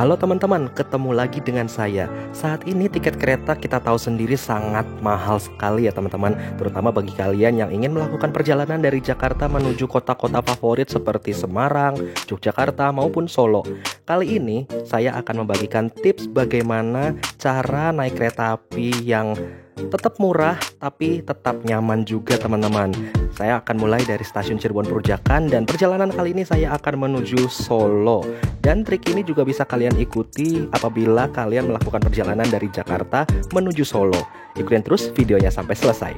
Halo teman-teman, ketemu lagi dengan saya. Saat ini tiket kereta kita tahu sendiri sangat mahal sekali ya teman-teman, terutama bagi kalian yang ingin melakukan perjalanan dari Jakarta menuju kota-kota favorit seperti Semarang, Yogyakarta maupun Solo. Kali ini saya akan membagikan tips bagaimana cara naik kereta api yang tetap murah tapi tetap nyaman juga teman-teman. Saya akan mulai dari stasiun Cirebon Perujakan dan perjalanan kali ini saya akan menuju Solo. Dan trik ini juga bisa kalian ikuti apabila kalian melakukan perjalanan dari Jakarta menuju Solo. Ikutin terus videonya sampai selesai.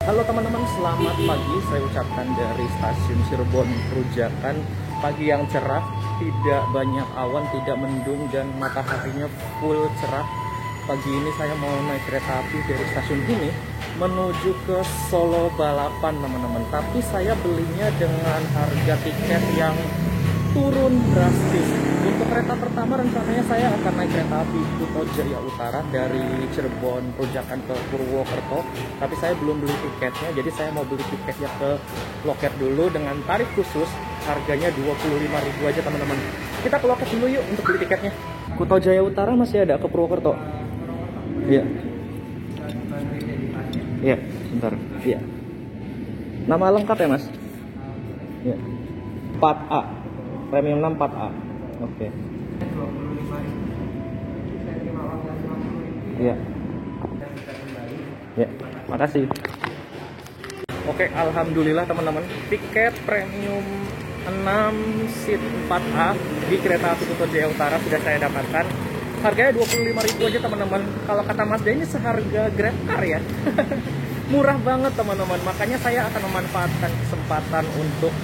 Halo teman-teman, selamat pagi. Saya ucapkan dari stasiun Cirebon Perujakan. Pagi yang cerah, tidak banyak awan, tidak mendung, dan mataharinya full cerah. Pagi ini saya mau naik kereta api dari stasiun ini menuju ke Solo Balapan teman-teman. Tapi saya belinya dengan harga tiket yang turun drastis. Untuk kereta pertama rencananya saya akan naik kereta api Kuto Jaya Utara dari Cirebon Perujakan ke Purwokerto. Tapi saya belum beli tiketnya, jadi saya mau beli tiketnya ke loket dulu dengan tarif khusus. Harganya 25.000 aja teman-teman. Kita ke loket dulu yuk untuk beli tiketnya. Kuto Jaya Utara masih ada ke Purwokerto. Iya. Iya, bentar. Iya. Nama lengkap ya, Mas? Iya. 4A. Premium 6 4A. Oke. Iya. Ya, makasih. Oke, alhamdulillah teman-teman. Tiket premium 6 seat 4A di kereta api Kuto Jaya Utara sudah saya dapatkan. Harganya 25.000 aja teman-teman. Kalau kata Mas Dia ini seharga Grab Car ya. Murah banget teman-teman. Makanya saya akan memanfaatkan kesempatan untuk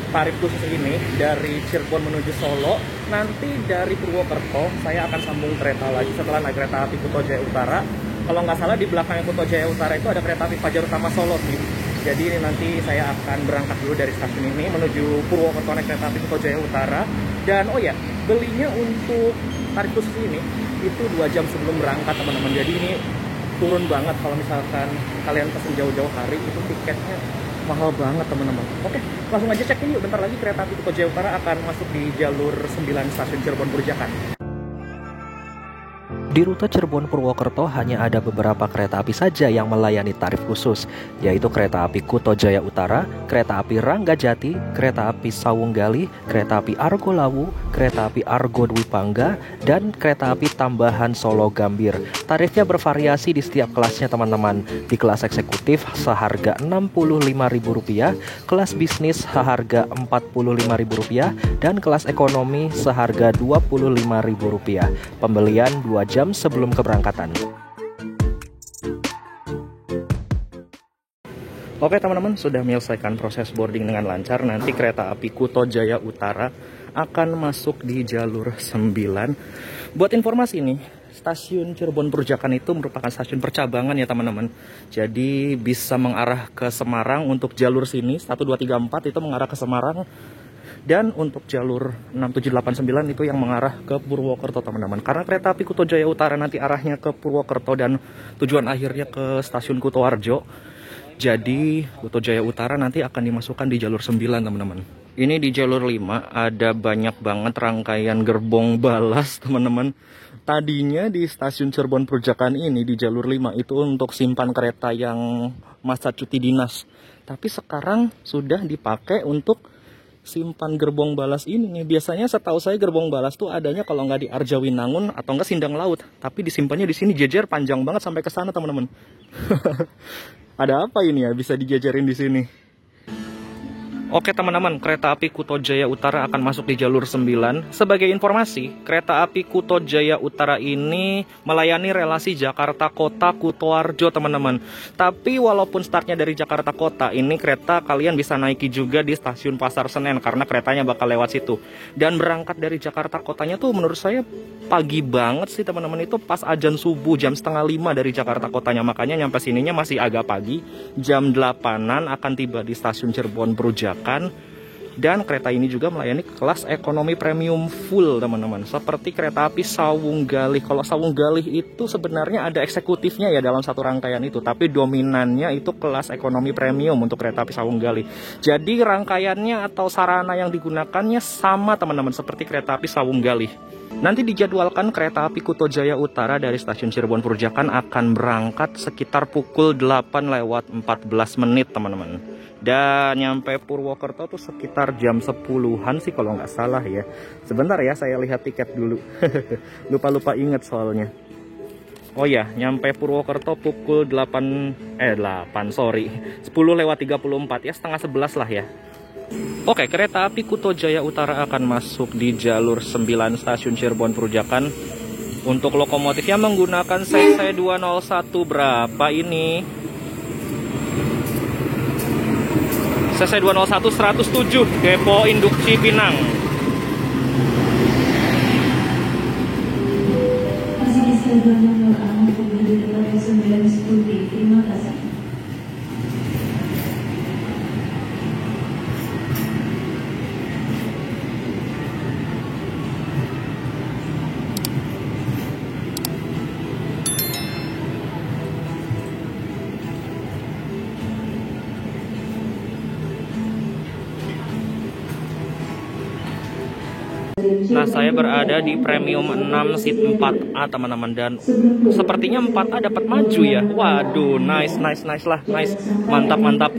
tarif khusus ini dari Cirebon menuju Solo. Nanti dari Purwokerto saya akan sambung kereta lagi setelah naik kereta api Kuto Jaya Utara. Kalau nggak salah di belakangnya Kuto Jaya Utara itu ada kereta api Fajar Utama Solo sih. Jadi ini nanti saya akan berangkat dulu dari stasiun ini menuju Purwokerto naik kereta api Kuto Jaya Utara. Dan oh ya, belinya untuk tarif khusus ini itu 2 jam sebelum berangkat teman-teman. Jadi ini turun banget kalau misalkan kalian pesen jauh-jauh hari, itu tiketnya mahal banget teman-teman. Oke, langsung aja cek yuk. Bentar lagi kereta api Kuto Jaya Utara akan masuk di jalur 9 stasiun Cirebon Perujakan. Di rute Cirebon Purwokerto hanya ada beberapa kereta api saja yang melayani tarif khusus, yaitu kereta api Kuto Jaya Utara, kereta api Ranggajati, kereta api Sawunggali, kereta api Argo Lawu, kereta api Argo Dwi Pangga, dan kereta api tambahan Solo Gambir. Tarifnya bervariasi di setiap kelasnya teman-teman. Di kelas eksekutif seharga Rp65.000, kelas bisnis seharga Rp45.000, dan kelas ekonomi seharga Rp25.000. Pembelian 2 jam sebelum keberangkatan. Oke teman-teman, sudah menyelesaikan proses boarding dengan lancar. Nanti kereta api Kuto Jaya Utara akan masuk di jalur 9. Buat informasi nih, stasiun Cirebon Perujakan itu merupakan stasiun percabangan ya teman-teman. Jadi bisa mengarah ke Semarang untuk jalur sini 1, 2, 3, 4 itu mengarah ke Semarang. Dan untuk jalur 6, 7, 8, 9 itu yang mengarah ke Purwokerto teman-teman. Karena kereta api Kuto Jaya Utara nanti arahnya ke Purwokerto dan tujuan akhirnya ke stasiun Kutoarjo. Jadi Kuto Jaya Utara nanti akan dimasukkan di jalur 9 teman-teman. Ini di jalur 5 ada banyak banget rangkaian gerbong balas teman-teman. Tadinya di stasiun Cirebon Perujakan ini di jalur 5 itu untuk simpan kereta yang masa cuti dinas. Tapi sekarang sudah dipakai untuk simpan gerbong balas ini nih. Biasanya setahu saya gerbong balas tuh adanya kalau nggak di Arjawinangun atau nggak Sindang Laut. Tapi disimpannya di sini, jejer panjang banget sampai ke sana teman-teman. Ada apa ini ya bisa dijajarin di sini? Oke teman-teman, kereta api Kuto Jaya Utara akan masuk di jalur 9. Sebagai informasi, kereta api Kuto Jaya Utara ini melayani relasi Jakarta Kota Kutoarjo teman-teman. Tapi walaupun startnya dari Jakarta Kota, ini kereta kalian bisa naiki juga di stasiun Pasar Senen karena keretanya bakal lewat situ. Dan berangkat dari Jakarta Kotanya tuh menurut saya pagi banget sih teman-teman. Itu pas azan subuh jam 4:30 dari Jakarta Kotanya. Makanya nyampe sininya masih agak pagi. Jam 8-an akan tiba di stasiun Cirebon Perujakan. Dan kereta ini juga melayani kelas ekonomi premium full teman-teman, seperti kereta api Sawung Galih. Kalau Sawung Galih itu sebenarnya ada eksekutifnya ya dalam satu rangkaian itu, tapi dominannya itu kelas ekonomi premium untuk kereta api Sawung Galih. Jadi rangkaiannya atau sarana yang digunakannya sama teman-teman seperti kereta api Sawung Galih. Nanti dijadwalkan kereta api Kuto Jaya Utara dari stasiun Cirebon Perujakan akan berangkat sekitar pukul 8:14 teman-teman. Dan nyampe Purwokerto tuh sekitar jam 10-an sih kalau nggak salah ya. Sebentar ya, saya lihat tiket dulu. Lupa-lupa inget soalnya. Oh ya, nyampe Purwokerto pukul 10:34 ya, setengah 11 lah ya. Oke, kereta api Kuto Jaya Utara akan masuk di jalur 9 stasiun Cirebon Perujakan. Untuk lokomotifnya menggunakan CC 201 berapa ini? CC 201 107 Depo Induksi Pinang. Terima kasih. Nah, saya berada di premium 6 seat 4A teman-teman, dan sepertinya 4A dapat maju ya. Waduh, nice lah, nice. Mantap.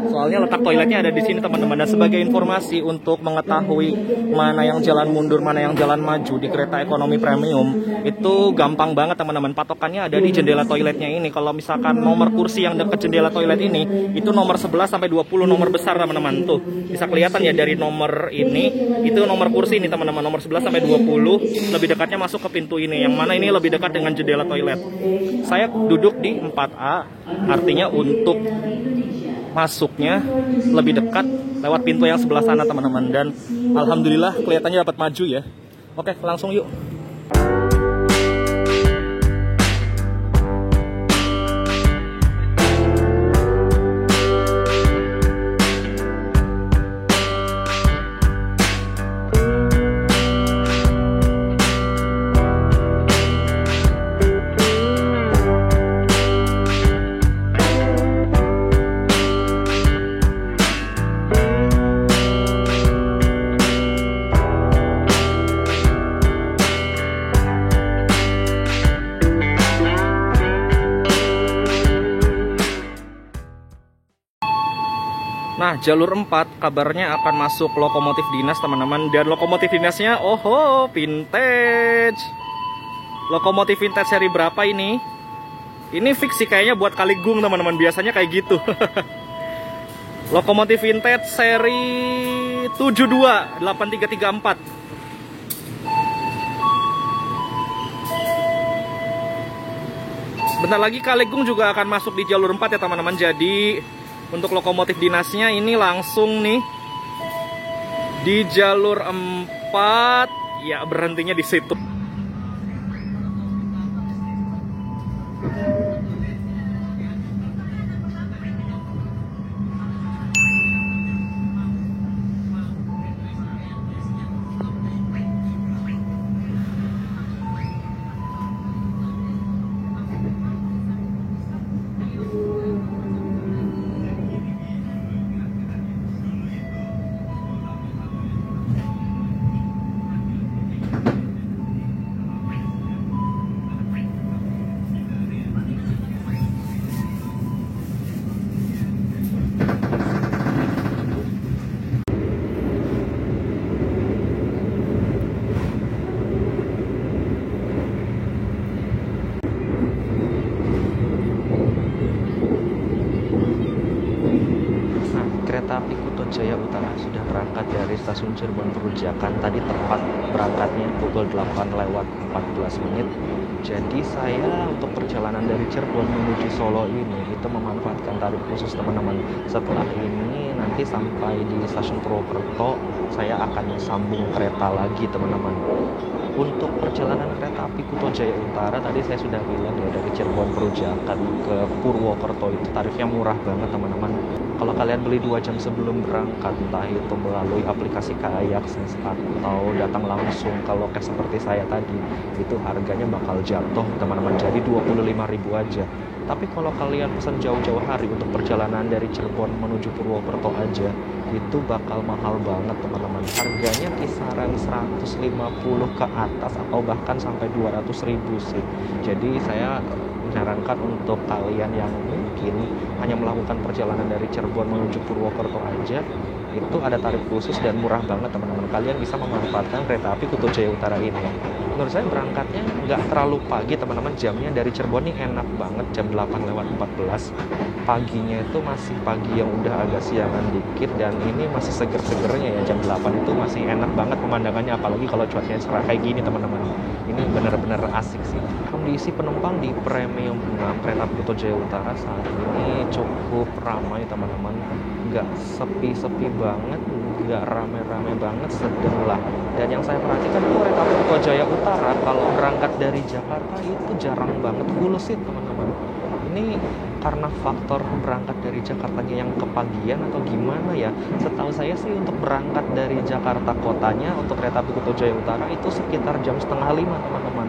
Soalnya letak toiletnya ada di sini teman-teman. Dan sebagai informasi untuk mengetahui mana yang jalan mundur, mana yang jalan maju di kereta ekonomi premium, itu gampang banget teman-teman. Patokannya ada di jendela toiletnya ini. Kalau misalkan nomor kursi yang dekat jendela toilet ini, itu nomor 11 sampai 20 nomor besar teman-teman. Tuh, bisa kelihatan ya dari nomor ini, itu nomor kursi ini teman-teman, nomor 11 sampai 20. Lebih dekatnya masuk ke pintu ini, yang mana ini lebih dekat dengan jendela toilet. Saya duduk di 4A, artinya untuk masuknya lebih dekat lewat pintu yang sebelah sana teman-teman. Dan alhamdulillah kelihatannya dapat maju ya. Oke, langsung yuk. Nah, jalur 4 kabarnya akan masuk lokomotif dinas teman-teman. Dan lokomotif dinasnya, vintage. Lokomotif vintage seri berapa ini? Ini fix sih kayaknya buat Kaligung teman-teman. Biasanya kayak gitu. Lokomotif vintage seri 72 8334. Bentar lagi Kaligung juga akan masuk di jalur 4 ya teman-teman. Jadi untuk lokomotif dinasnya ini langsung nih di jalur 4 ya, berhentinya di situ. Kereta api Kuto Jaya Utara sudah berangkat dari stasiun Cirebon Perujakan. Tadi tepat berangkatnya pukul 8:14. Jadi saya untuk perjalanan dari Cirebon menuju Solo ini itu memanfaatkan tarif khusus teman-teman. Setelah ini nanti sampai di stasiun Purwokerto saya akan sambung kereta lagi teman-teman. Untuk perjalanan kereta api Kuto Jaya Utara tadi saya sudah bilang ya, dari Cirebon Perujakan ke Purwokerto itu tarifnya murah banget teman-teman. Kalau kalian beli 2 jam sebelum berangkat, entah itu melalui aplikasi KAI Akses atau datang langsung ke loket seperti saya tadi, itu harganya bakal jatuh teman-teman, jadi 25.000 aja. Tapi kalau kalian pesan jauh-jauh hari untuk perjalanan dari Cirebon menuju Purwokerto aja, itu bakal mahal banget teman-teman. Harganya kisaran 150 ke atas atau bahkan sampai 200.000 sih. Jadi saya menyarankan untuk kalian yang mungkin hanya melakukan perjalanan dari Cirebon menuju Purwokerto aja, itu ada tarif khusus dan murah banget teman-teman. Kalian bisa memanfaatkan kereta api Kuto Jaya Utara ini. Menurut saya berangkatnya nggak terlalu pagi teman-teman, jamnya dari Cirebon ini enak banget, jam 8:14. Paginya itu masih pagi yang udah agak siangan dikit, dan ini masih seger-segernya ya, jam 8 itu masih enak banget pemandangannya, apalagi kalau cuacanya cerah kayak gini teman-teman. Ini benar-benar asik sih. Kondisi penumpang di Premium 6 kereta api Kuto Jaya Utara saat ini cukup ramai teman-teman, nggak sepi-sepi banget, nggak rame-rame banget, sedang lah. Dan yang saya perhatikan itu kereta api Kuto Jaya Utara kalau berangkat dari Jakarta itu jarang banget full seat teman-teman. Ini karena faktor berangkat dari Jakartanya yang kepagian atau gimana ya? Setahu saya sih untuk berangkat dari Jakarta kotanya untuk kereta api Kuto Jaya Utara itu sekitar jam 4:30 teman-teman.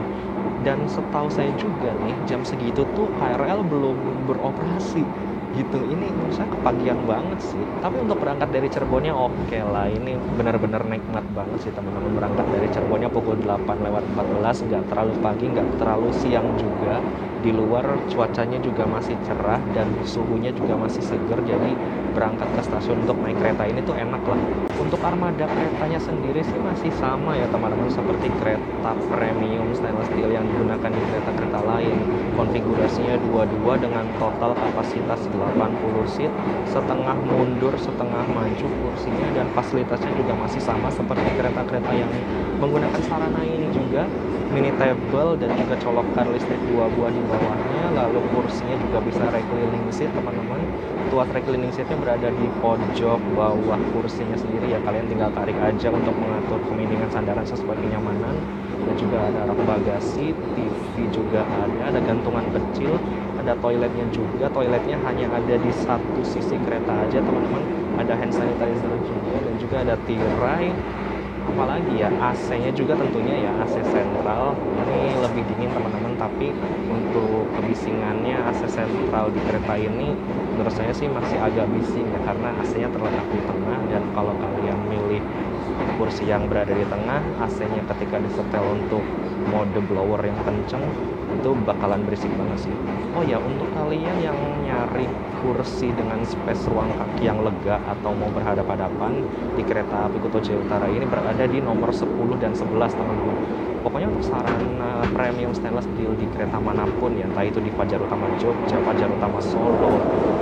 Dan setahu saya juga nih, jam segitu tuh KRL belum beroperasi gitu. Ini menurut saya kepagian banget sih. Tapi untuk berangkat dari Cirebonnya oke lah, ini benar-benar nikmat banget sih teman-teman. Berangkat dari Cirebonnya pukul 8:14, nggak terlalu pagi, nggak terlalu siang juga. Di luar cuacanya juga masih cerah dan suhunya juga masih seger, jadi berangkat ke stasiun untuk naik kereta ini tuh enak lah. Untuk armada keretanya sendiri sih masih sama ya teman-teman, seperti kereta premium stainless steel yang digunakan di kereta-kereta lain. Konfigurasinya 22 dengan total kapasitas 80 seat, setengah mundur setengah maju kursinya, dan fasilitasnya juga masih sama seperti kereta-kereta yang menggunakan sarana ini juga. Mini table dan juga colokan listrik 2 buah di bawahnya. Lalu kursinya juga bisa reclining seat teman-teman. Tuas reclining seatnya berada di pojok bawah kursinya sendiri ya, kalian tinggal tarik aja untuk mengatur kemiringan sandaran sesuai kenyamanan. Dan juga ada rak bagasi, TV juga ada gantungan kecil, ada toiletnya juga. Toiletnya hanya ada di satu sisi kereta aja teman-teman. Ada hand sanitizer juga, dan juga ada tirai. Apalagi ya, AC-nya juga tentunya ya, AC sentral. Ini lebih dingin teman-teman, tapi untuk kebisingannya AC sentral di kereta ini menurut saya sih masih agak bising ya, karena AC-nya terletak di tengah. Dan kalau kalian milih kursi yang berada di tengah, AC-nya ketika disetel untuk mode blower yang kenceng itu bakalan berisik banget sih. Oh ya, untuk kalian yang nyari kursi dengan space ruang kaki yang lega atau mau berhadap-hadapan di kereta api Kuto Jaya Utara ini berada di nomor 10 dan 11 teman-teman. Pokoknya untuk sarana premium stainless steel di kereta manapun ya, entah itu di Fajar Utama Jogja, Fajar Utama Solo,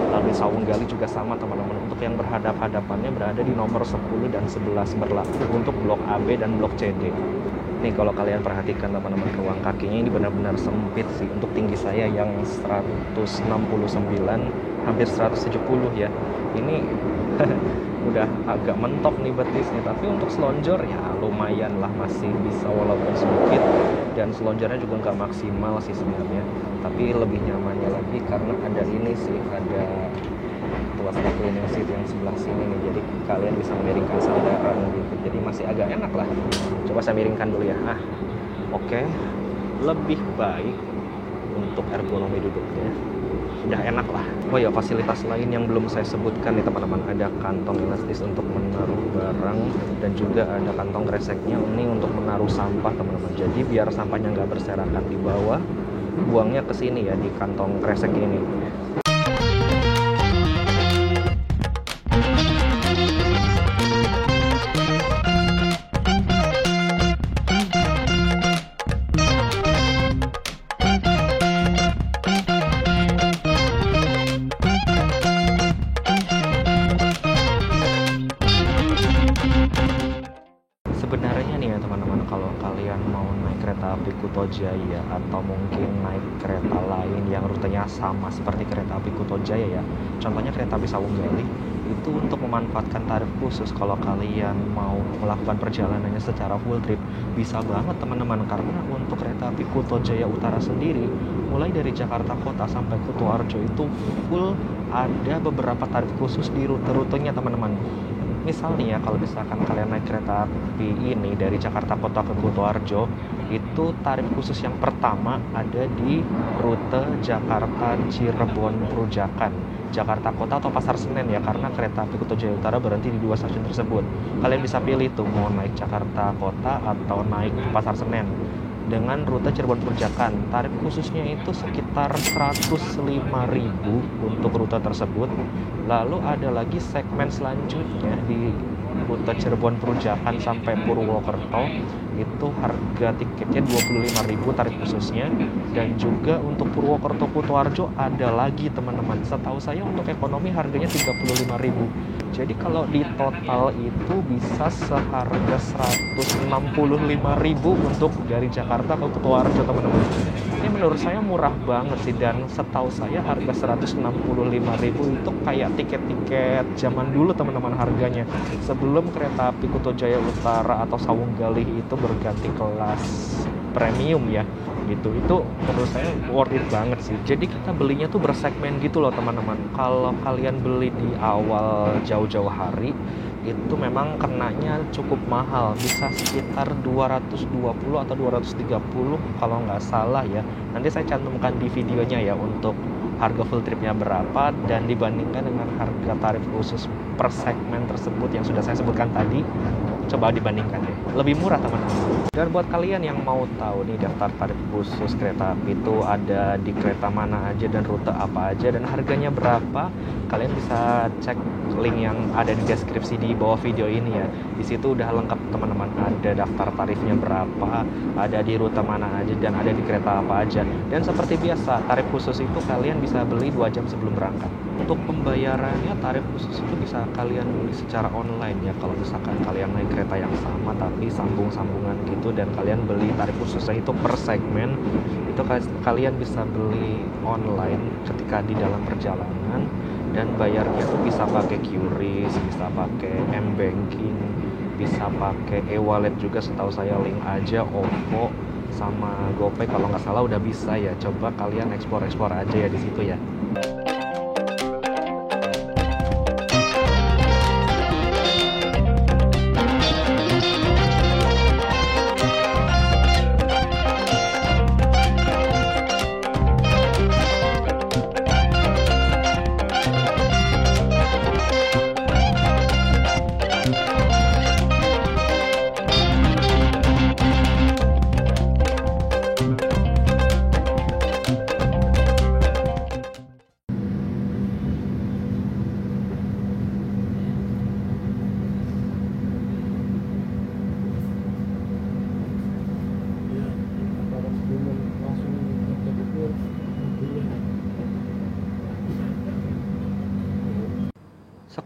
lalu di Sawunggali juga sama teman-teman. Untuk yang berhadap-hadapannya berada di nomor 10 dan 11 berlaku untuk blok AB dan blok CD. Nih kalau kalian perhatikan teman-teman, ruang kakinya ini benar-benar sempit sih. Untuk tinggi saya yang 169, hampir 170 ya, ini udah agak mentok nih betisnya. Tapi untuk selonjor ya lumayan lah, masih bisa walaupun sedikit. Dan selonjornya juga nggak maksimal sih sebenarnya, tapi lebih nyamannya lagi karena ada ini sih, ada tuas reclining seat yang sebelah sini nih, jadi kalian bisa miringkan sandaran gitu, jadi masih agak enak lah. Coba saya miringkan dulu ya. Oke. Lebih baik untuk ergonomi duduknya, udah enak lah. Oh ya, fasilitas lain yang belum saya sebutkan nih teman-teman, ada kantong elastis untuk menaruh barang, dan juga ada kantong kreseknya ini untuk menaruh sampah teman-teman. Jadi biar sampahnya nggak berserakan di bawah, buangnya ke sini ya, di kantong kresek ini. Sebenarnya nih ya teman-teman, kalau kalian mau naik kereta api Kuto Kuto Jaya atau mungkin naik kereta lain yang rutenya sama seperti kereta api Kuto Jaya ya. Contohnya kereta api Sawunggali itu untuk memanfaatkan tarif khusus. Kalau kalian mau melakukan perjalanannya secara full trip bisa banget teman-teman, karena untuk kereta api Kuto Jaya Utara sendiri mulai dari Jakarta Kota sampai Kutoarjo itu full ada beberapa tarif khusus di rute-rutenya teman-teman. Misalnya kalau misalkan kalian naik kereta api ini dari Jakarta Kota ke Kutoarjo, itu tarif khusus yang pertama ada di rute Jakarta Cirebon Perujakan, Jakarta Kota atau Pasar Senen ya, karena kereta api Kuto Jaya Utara berhenti di 2 stasiun tersebut. Kalian bisa pilih tuh mau naik Jakarta Kota atau naik Pasar Senen. Dengan rute Cirebon Perujakan, tarif khususnya itu sekitar 105.000 untuk rute tersebut. Lalu ada lagi segmen selanjutnya di rute Cirebon Perujakan sampai Purwokerto, itu harga tiketnya 25.000 tarif khususnya. Dan juga untuk Purwokerto Kutoarjo ada lagi teman-teman, setahu saya untuk ekonomi harganya 35.000. Jadi kalau di total itu bisa seharga 165.000 untuk dari Jakarta ke Kutoarjo teman-teman. Ini menurut saya murah banget sih, dan setahu saya harga 165.000 itu kayak tiket-tiket zaman dulu teman-teman harganya, sebelum kereta api Kuto Jaya Utara atau Sawunggali itu berganti kelas premium ya gitu. Itu menurut saya worth it banget sih. Jadi kita belinya tuh bersegmen gitu loh teman-teman. Kalau kalian beli di awal jauh-jauh hari itu memang kenanya cukup mahal, bisa sekitar 220 atau 230 kalau nggak salah ya. Nanti saya cantumkan di videonya ya untuk harga full tripnya berapa, dan dibandingkan dengan harga tarif khusus per segmen tersebut yang sudah saya sebutkan tadi, coba dibandingkan deh, lebih murah teman-teman. Dan buat kalian yang mau tahu nih daftar tarif khusus kereta api itu ada di kereta mana aja dan rute apa aja dan harganya berapa, kalian bisa cek link yang ada di deskripsi di bawah video ini ya. Di situ udah lengkap teman-teman, ada daftar tarifnya berapa, ada di rute mana aja, dan ada di kereta apa aja. Dan seperti biasa, tarif khusus itu kalian bisa beli 2 jam sebelum berangkat. Untuk pembayarannya tarif khusus itu bisa kalian beli secara online ya. Kalau misalkan kalian naik kereta yang sama tapi sambung-sambungan gitu dan kalian beli tarif khususnya itu per segmen, itu kalian bisa beli online ketika di dalam perjalanan, dan bayarnya tuh bisa pakai QRIS, bisa pakai M-Banking, bisa pakai e-wallet juga, setahu saya Link aja, OVO sama GoPay kalau nggak salah udah bisa ya. Coba kalian ekspor aja ya di situ ya.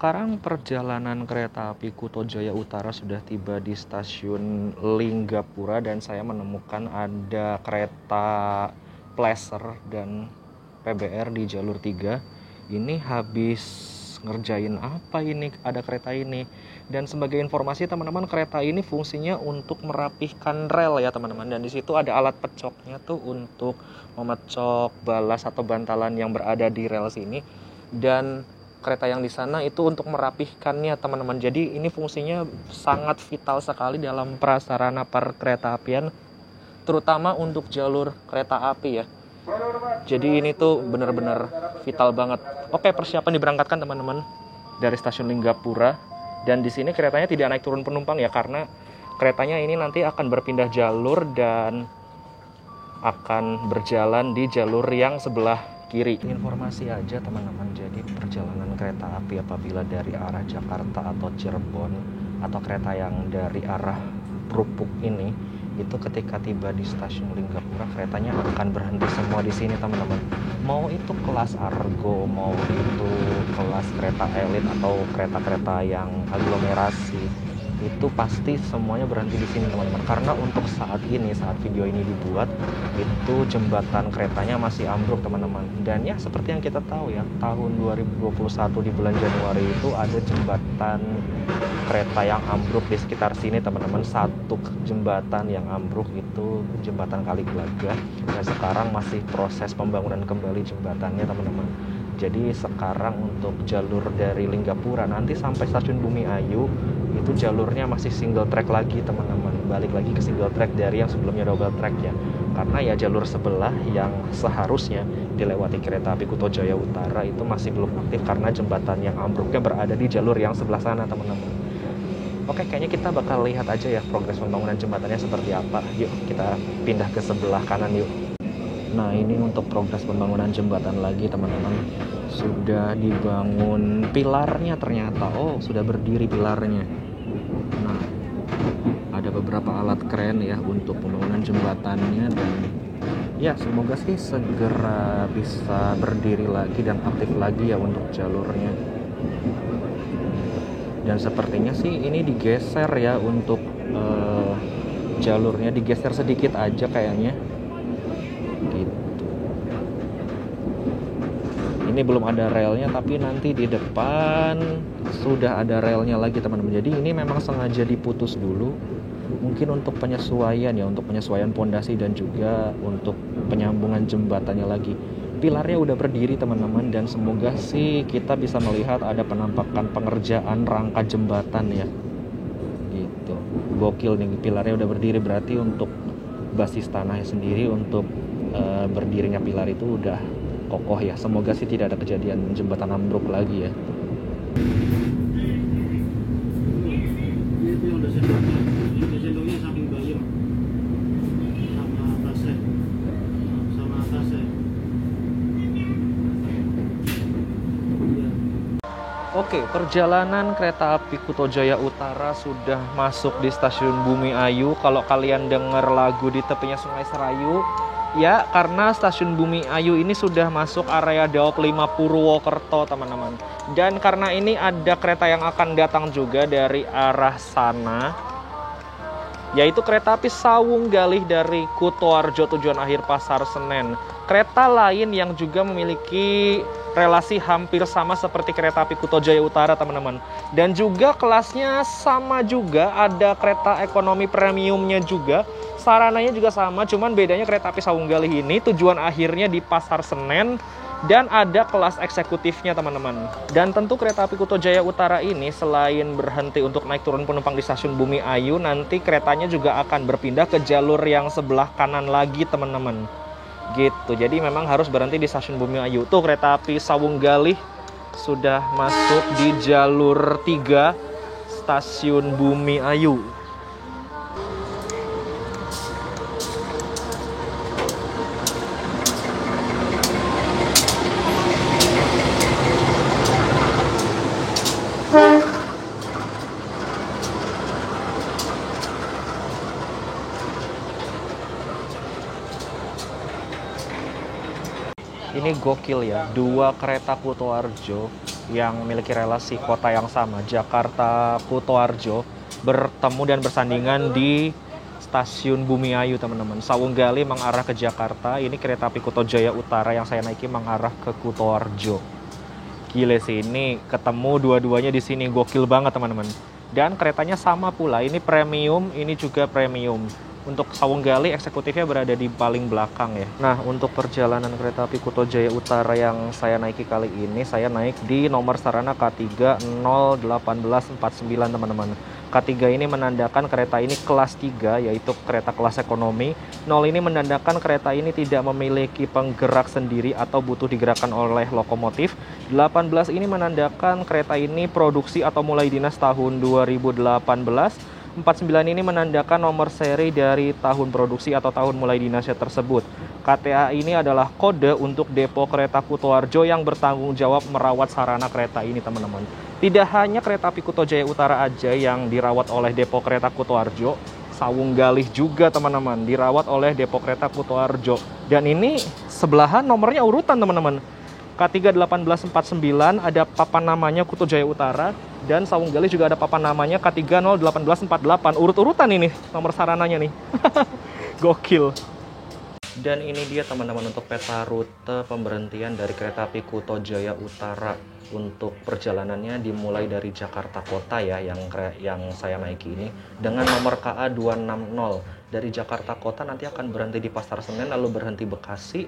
Sekarang perjalanan kereta api Kuto Jaya Utara sudah tiba di stasiun Linggapura, dan saya menemukan ada kereta Pleasure dan PBR di jalur 3. Ini habis ngerjain apa ini ada kereta ini? Dan sebagai informasi teman-teman, kereta ini fungsinya untuk merapihkan rel ya teman-teman. Dan di situ ada alat pecoknya tuh untuk memecok balas atau bantalan yang berada di rel sini. Dan kereta yang di sana itu untuk merapihkannya teman-teman. Jadi ini fungsinya sangat vital sekali dalam prasarana perkereta-apian, terutama untuk jalur kereta api ya. Jadi ini tuh benar-benar vital banget. Oke, persiapan diberangkatkan teman-teman dari stasiun Linggapura. Dan di sini keretanya tidak naik turun penumpang ya, karena keretanya ini nanti akan berpindah jalur dan akan berjalan di jalur yang sebelah kiri. Informasi aja teman-teman, jadi perjalanan kereta api apabila dari arah Jakarta atau Cirebon atau kereta yang dari arah Prupuk ini, itu ketika tiba di stasiun Linggapura keretanya akan berhenti semua di sini teman-teman. Mau itu kelas Argo, mau itu kelas kereta elit atau kereta-kereta yang aglomerasi, itu pasti semuanya berhenti di sini teman-teman, karena untuk saat ini, saat video ini dibuat, itu jembatan keretanya masih ambruk teman-teman. Dan ya seperti yang kita tahu ya, tahun 2021 di bulan Januari itu ada jembatan kereta yang ambruk di sekitar sini teman-teman. Satu jembatan yang ambruk itu jembatan Kali Glaga, dan sekarang masih proses pembangunan kembali jembatannya teman-teman. Jadi sekarang untuk jalur dari Linggapura nanti sampai stasiun Bumi Ayu itu jalurnya masih single track lagi teman-teman, balik lagi ke single track dari yang sebelumnya double track ya, karena ya jalur sebelah yang seharusnya dilewati kereta api Kuto Jaya Utara itu masih belum aktif karena jembatan yang ambruknya berada di jalur yang sebelah sana teman-teman. Oke, kayaknya kita bakal lihat aja ya progres pembangunan jembatannya seperti apa. Yuk kita pindah ke sebelah kanan yuk. Nah, ini untuk progres pembangunan jembatan lagi teman-teman. Sudah dibangun pilarnya ternyata. Oh, sudah berdiri pilarnya. Nah, ada beberapa alat keren ya untuk pembangunan jembatannya, dan ya semoga sih segera bisa berdiri lagi dan aktif lagi ya untuk jalurnya. Dan sepertinya sih ini digeser ya untuk jalurnya, digeser sedikit aja kayaknya. Gitu. Ini belum ada relnya, tapi nanti di depan sudah ada relnya lagi teman-teman. Jadi ini memang sengaja diputus dulu, mungkin untuk penyesuaian ya, untuk penyesuaian pondasi dan juga untuk penyambungan jembatannya lagi. Pilarnya udah berdiri teman-teman, dan semoga sih kita bisa melihat ada penampakan pengerjaan rangka jembatan ya. Gitu. Gokil nih, pilarnya udah berdiri, berarti untuk basis tanahnya sendiri untuk berdirinya pilar itu udah kokoh ya. Semoga sih tidak ada kejadian jembatan ambruk lagi ya. Oke, perjalanan kereta api Kuto Jaya Utara sudah masuk di stasiun Bumi Ayu. Kalau kalian dengar lagu di tepinya Sungai Serayu, ya karena stasiun Bumi Ayu ini sudah masuk area Daop 5 Purwokerto teman-teman. Dan karena ini ada kereta yang akan datang juga dari arah sana, yaitu kereta api Sawung Galih dari Kutoarjo tujuan akhir Pasar Senen. Kereta lain yang juga memiliki relasi hampir sama seperti kereta api Kuto Jaya Utara teman-teman. Dan juga kelasnya sama juga, ada kereta ekonomi premiumnya juga. Sarananya juga sama, cuman bedanya kereta api Sawung Galih ini tujuan akhirnya di Pasar Senen dan ada kelas eksekutifnya teman-teman. Dan tentu kereta api Kuto Jaya Utara ini selain berhenti untuk naik turun penumpang di stasiun Bumi Ayu, nanti keretanya juga akan berpindah ke jalur yang sebelah kanan lagi teman-teman. Gitu, jadi memang harus berhenti di stasiun Bumi Ayu. Tuh kereta api Sawung Galih sudah masuk di jalur 3 stasiun Bumi Ayu. Ini gokil ya, dua kereta Kutoarjo yang memiliki relasi kota yang sama, Jakarta Kutoarjo, bertemu dan bersandingan di stasiun Bumi Ayu teman-teman. Sawung Galih mengarah ke Jakarta, ini kereta api Kuto Jaya Utara yang saya naiki mengarah ke Kutoarjo. Gile sih, ini ketemu dua-duanya di sini, gokil banget teman-teman. Dan keretanya sama pula, ini premium, ini juga premium. Untuk Sawung Galih eksekutifnya berada di paling belakang ya. Nah, untuk perjalanan kereta api Kuto Jaya Utara yang saya naiki kali ini, saya naik di nomor sarana K3 01849 teman-teman. K3 ini menandakan kereta ini kelas 3, yaitu kereta kelas ekonomi. 0 ini menandakan kereta ini tidak memiliki penggerak sendiri atau butuh digerakkan oleh lokomotif. 18 ini menandakan kereta ini produksi atau mulai dinas tahun 2018. 49 ini menandakan nomor seri dari tahun produksi atau tahun mulai dinasnya tersebut. KTA ini adalah kode untuk depo kereta Kutoarjo yang bertanggung jawab merawat sarana kereta ini teman-teman. Tidak hanya kereta api Kuto Jaya Utara aja yang dirawat oleh depo kereta Kutoarjo, Sawung Galih juga teman-teman dirawat oleh depo kereta Kutoarjo. Dan ini sebelahan nomornya urutan teman-teman. K3 1849 ada papan namanya Kuto Jaya Utara, dan Sawung Gali juga ada papan namanya K3 1848. Urut-urutan ini nomor sarananya nih. Gokil. Dan ini dia teman-teman untuk peta rute pemberhentian dari kereta api Kuto Jaya Utara. Untuk perjalanannya dimulai dari Jakarta Kota ya, yang saya naiki ini dengan nomor KA 260. Dari Jakarta Kota nanti akan berhenti di Pasar Senen, lalu berhenti Bekasi,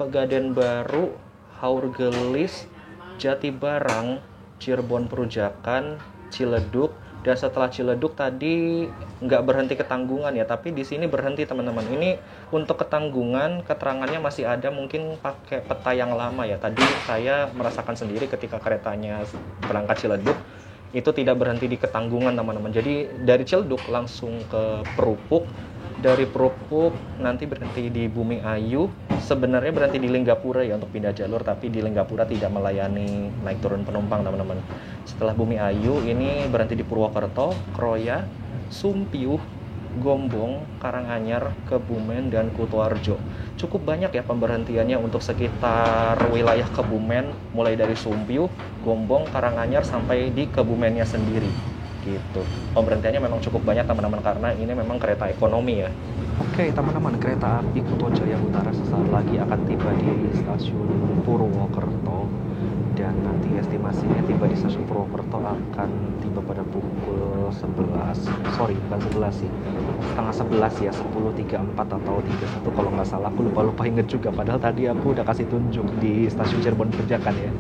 Pegadaian Baru, Haurgelis, Jatibarang, Cirebon Perujakan, Ciledug. Dan setelah Ciledug tadi nggak berhenti ke Tanggungan ya, tapi di sini berhenti teman-teman. Ini untuk ke Tanggungan keterangannya masih ada, mungkin pakai peta yang lama ya. Tadi saya merasakan sendiri ketika keretanya berangkat Ciledug itu tidak berhenti di Ketanggungan teman-teman. Jadi dari Ciledug langsung ke Perupuk, dari Perupuk nanti berhenti di Bumi Ayu. Sebenarnya berhenti di Linggapura ya untuk pindah jalur, tapi di Linggapura tidak melayani naik turun penumpang teman-teman. Setelah Bumi Ayu ini berhenti di Purwokerto, Kroya, Sumpiuh, Gombong, Karanganyar, Kebumen, dan Kutoarjo. Cukup banyak ya pemberhentiannya untuk sekitar wilayah Kebumen, mulai dari Sumpiuh, Gombong, Karanganyar sampai di Kebumennya sendiri gitu. Pemberhentiannya memang cukup banyak teman-teman karena ini memang kereta ekonomi ya. Oke teman-teman, kereta api Kuto Jaya Utara sesaat lagi akan tiba di stasiun Purwokerto, dan nanti estimasinya tiba di stasiun Purwokerto akan tiba pada pukul 11, sorry bukan 11 sih, setengah 11 ya, 10.34 atau 31 kalau nggak salah, aku lupa inget juga, padahal tadi aku udah kasih tunjuk di stasiun Cirebon Perujakan ya.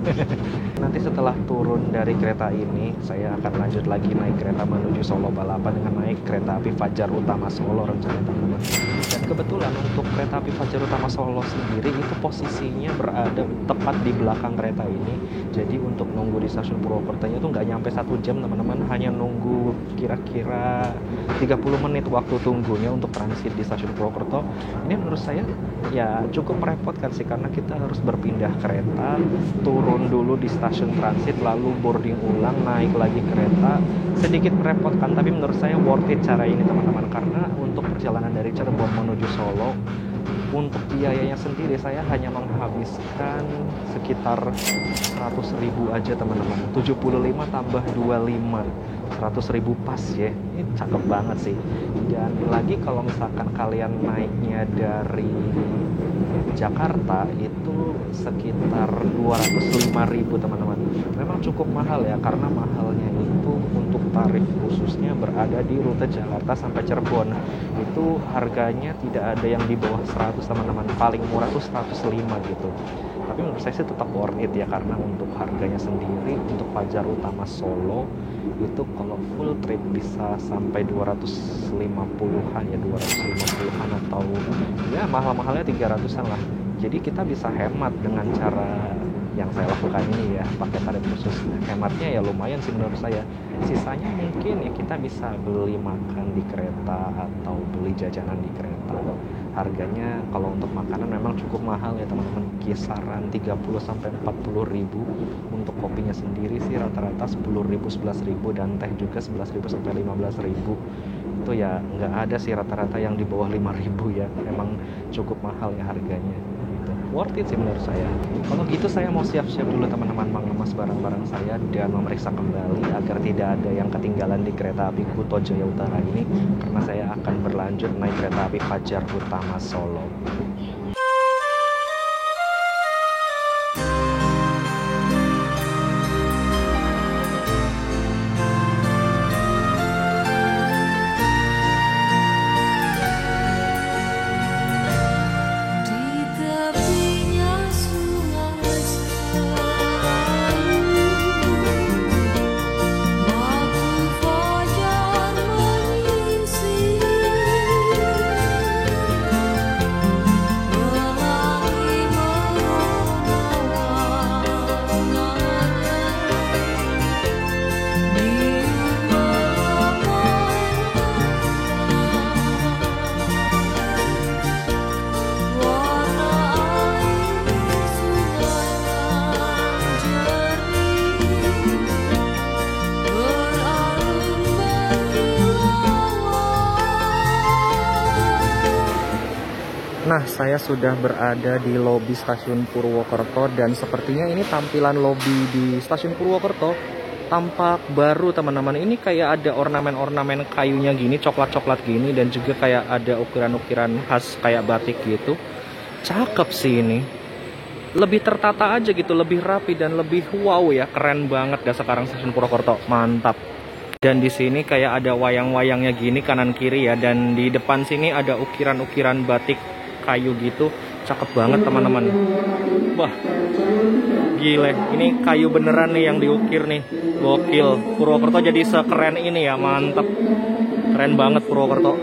Nanti setelah turun dari kereta ini, saya akan lanjut lagi naik kereta menuju Solo Balapan dengan naik kereta api Fajar Utama Solo rencananya teman-teman. Dan kebetulan untuk kereta api Fajar Utama Solo sendiri itu posisinya berada tepat di belakang kereta ini. Jadi untuk nunggu di stasiun Purwokertonya itu nggak nyampe 1 jam teman-teman, hanya nunggu kira-kira 30 menit waktu tunggunya untuk transit di stasiun Purwokerto. Ini menurut saya ya cukup merepotkan sih, karena kita harus berpindah kereta, turun dulu di stasiun transit, lalu boarding ulang, naik lagi kereta. Sedikit merepotkan, tapi menurut saya worth it cara ini teman-teman, karena untuk perjalanan dari Cirebon menuju Solo, untuk biayanya sendiri saya hanya menghabiskan sekitar 100.000 aja teman-teman. 75 tambah 25, 100.000 pas ya. Ini cakep banget sih. Dan lagi kalau misalkan kalian naiknya dari Jakarta itu sekitar 205.000 teman-teman. Memang cukup mahal ya, karena mahalnya itu untuk tarif khususnya berada di rute Jakarta sampai Cirebon. Itu harganya tidak ada yang di bawah 100 teman-teman. Paling murah tuh 105 gitu. Tapi menurut saya sih tetap worth it ya, karena untuk harganya sendiri untuk Fajar Utama Solo itu kalau full trip bisa sampai 250-an ya, 250-an atau ya mahal-mahalnya 300-an lah. Jadi kita bisa hemat dengan cara yang saya lakukan ini ya, pakai tarif khusus. Hematnya ya lumayan sih menurut saya. Sisanya mungkin ya kita bisa beli makan di kereta atau beli jajanan di kereta. Harganya kalau untuk makanan memang cukup mahal ya teman-teman, kisaran 30 sampai 40 ribu. Untuk kopinya sendiri sih rata-rata 10 ribu, 11 ribu, dan teh juga 11 ribu sampai 15 ribu. Itu ya nggak ada sih rata-rata yang di bawah 5 ribu ya, memang cukup mahal ya harganya. Worth it sih menurut saya. Kalau gitu saya mau siap-siap dulu teman-teman, mengemas barang-barang saya dan memeriksa kembali agar tidak ada yang ketinggalan di kereta api Kuto Jaya Utara ini, karena saya akan berlanjut naik kereta api Fajar Utama Solo. Nah, saya sudah berada di lobi stasiun Purwokerto dan sepertinya ini tampilan lobi di stasiun Purwokerto tampak baru teman-teman. Ini kayak ada ornamen-ornamen kayunya gini, coklat-coklat gini, dan juga kayak ada ukiran-ukiran khas kayak batik gitu. Cakep sih ini. Lebih tertata aja gitu, lebih rapi dan lebih wow ya, keren banget dah sekarang stasiun Purwokerto. Mantap. Dan di sini kayak ada wayang-wayangnya gini kanan kiri ya, dan di depan sini ada ukiran-ukiran batik kayu gitu. Cakep banget teman-teman. Wah, gile, ini kayu beneran nih yang diukir nih. Gokil, Purwokerto jadi sekeren ini ya, mantap. Keren banget Purwokerto.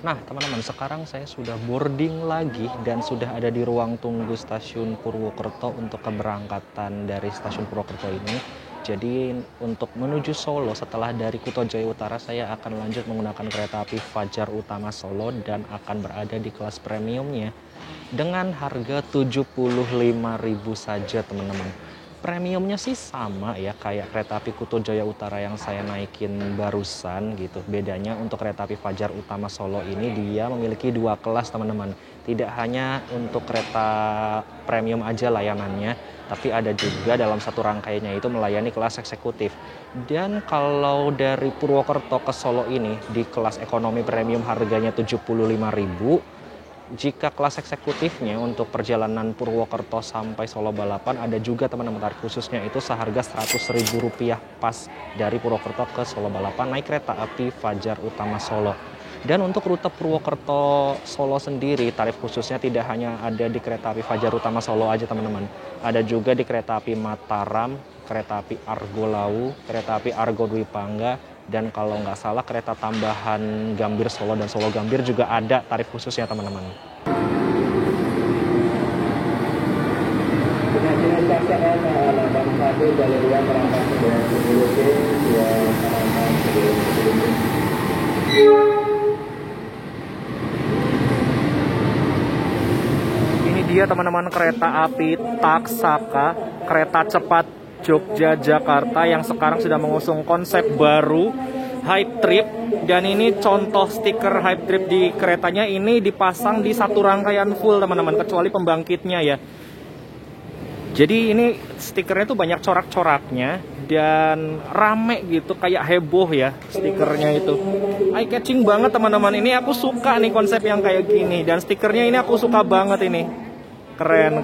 Nah teman-teman, sekarang saya sudah boarding lagi dan sudah ada di ruang tunggu stasiun Purwokerto untuk keberangkatan dari stasiun Purwokerto ini. Jadi untuk menuju Solo setelah dari Kuto Jaya Utara, saya akan lanjut menggunakan kereta api Fajar Utama Solo dan akan berada di kelas premiumnya dengan harga 75.000 saja teman-teman. Premiumnya sih sama ya kayak kereta api Kuto Jaya Utara yang saya naikin barusan gitu. Bedanya untuk kereta api Fajar Utama Solo ini dia memiliki dua kelas teman-teman. Tidak hanya untuk kereta premium aja layanannya, tapi ada juga dalam satu rangkaiannya itu melayani kelas eksekutif. Dan kalau dari Purwokerto ke Solo ini di kelas ekonomi premium harganya 75.000. Jika kelas eksekutifnya untuk perjalanan Purwokerto sampai Solo Balapan ada juga teman-teman tarif khususnya itu seharga Rp100.000 pas dari Purwokerto ke Solo Balapan naik kereta api Fajar Utama Solo. Dan untuk rute Purwokerto Solo sendiri tarif khususnya tidak hanya ada di kereta api Fajar Utama Solo aja teman-teman. Ada juga di kereta api Mataram, kereta api Argo Lawu, kereta api Argo Dwi Pangga, dan kalau nggak salah kereta tambahan Gambir Solo dan Solo Gambir juga ada tarif khususnya teman-teman. Ini dia teman-teman kereta api Taksaka, kereta cepat Jogja-Jakarta yang sekarang sudah mengusung konsep baru Hype Trip. Dan ini contoh stiker Hype Trip di keretanya ini dipasang di satu rangkaian full teman-teman, kecuali pembangkitnya ya. Jadi ini stikernya tuh banyak corak-coraknya dan rame gitu, kayak heboh ya stikernya itu. Eye catching banget teman-teman. Ini aku suka nih konsep yang kayak gini, dan stikernya ini aku suka banget ini. Keren.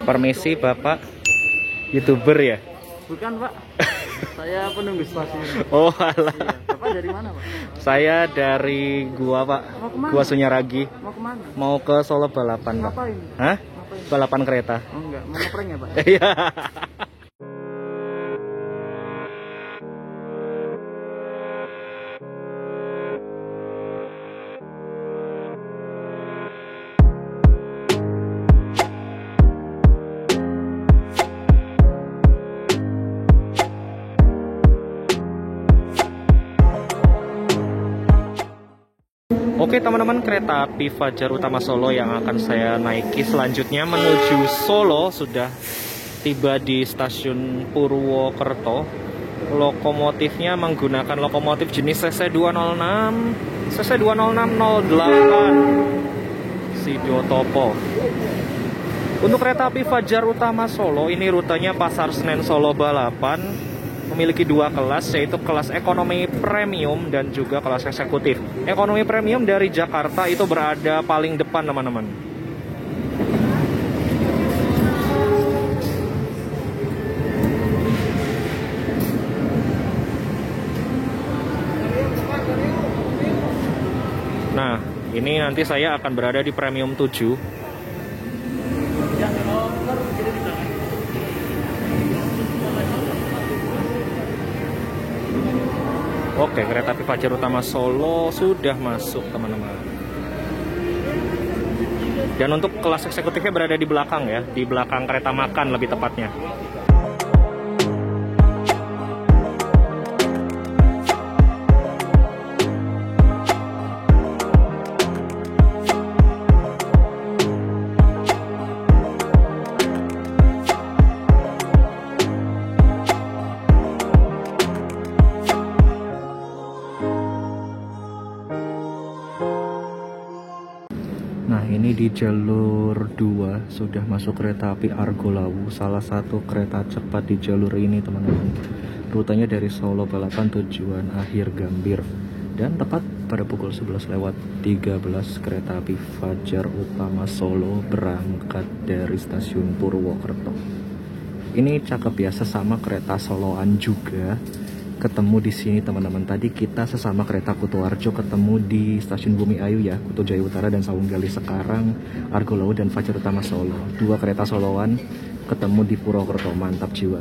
Permisi Bapak. YouTuber ya? Bukan Pak, saya penunggu stasiun. Oh alah. Iya. Bapak dari mana Pak? Saya dari Gua Pak. Mau kemana? Gua Sunyaragi. Mau kemana? Mau ke Solo Balapan Pak. Ngapain? Hah? Ngapain? Balapan kereta. Oh enggak, mau ngeprank ya Pak? Iya. Oke teman-teman, kereta api Fajar Utama Solo yang akan saya naiki selanjutnya menuju Solo sudah tiba di stasiun Purwokerto. Lokomotifnya menggunakan lokomotif jenis CC206 Sidotopo. Untuk kereta api Fajar Utama Solo ini rutenya Pasar Senen Solo Balapan. Memiliki dua kelas, yaitu kelas ekonomi premium dan juga kelas eksekutif. Ekonomi premium dari Jakarta itu berada paling depan teman-teman. Nah, ini nanti saya akan berada di premium 7. Oke, kereta api Fajar Utama Solo sudah masuk teman-teman. Dan untuk kelas eksekutifnya berada di belakang ya, di belakang kereta makan lebih tepatnya. Nah, ini di jalur 2 sudah masuk kereta api Argolawu, salah satu kereta cepat di jalur ini teman-teman. Rutenya dari Solo Balapan tujuan Akhir Gambir. Dan tepat pada pukul 11:13 kereta api Fajar Utama Solo berangkat dari stasiun Purwokerto. Ini cakep ya, sesama kereta Soloan juga. Ketemu di sini teman-teman. Tadi kita sesama kereta Kutoarjo ketemu di stasiun Bumi Ayu ya, Kuto Jaya Utara dan Sawung Gali. Sekarang Argolawu dan Fajar Utama Solo. Dua kereta Soloan ketemu di Purwokerto, mantap jiwa.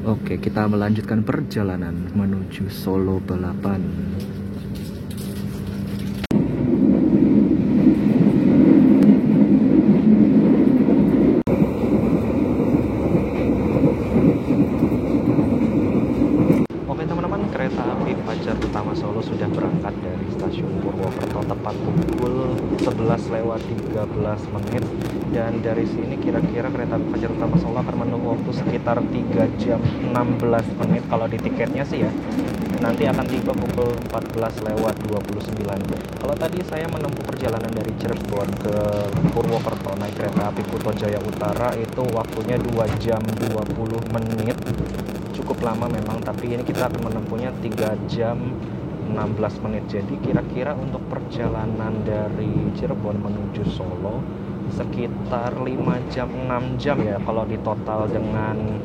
Oke, kita melanjutkan perjalanan menuju Solo Balapan. Kereta api Fajar Utama Solo sudah berangkat dari stasiun Purwokerto tepat pukul 11:13 dan dari sini kira-kira kereta api Fajar Utama Solo akan menunggu waktu sekitar 3 jam 16 menit kalau di tiketnya sih ya. Nanti akan tiba pukul 14:29. Kalau tadi saya menempuh perjalanan dari Cirebon ke Purwokerto naik kereta api Kuto Jaya Utara itu waktunya 2 jam 20 menit. Cukup lama memang, tapi ini kita akan menempuhnya 3 jam 16 menit. Jadi kira-kira untuk perjalanan dari Cirebon menuju Solo sekitar 5 jam 6 jam ya kalau ditotal dengan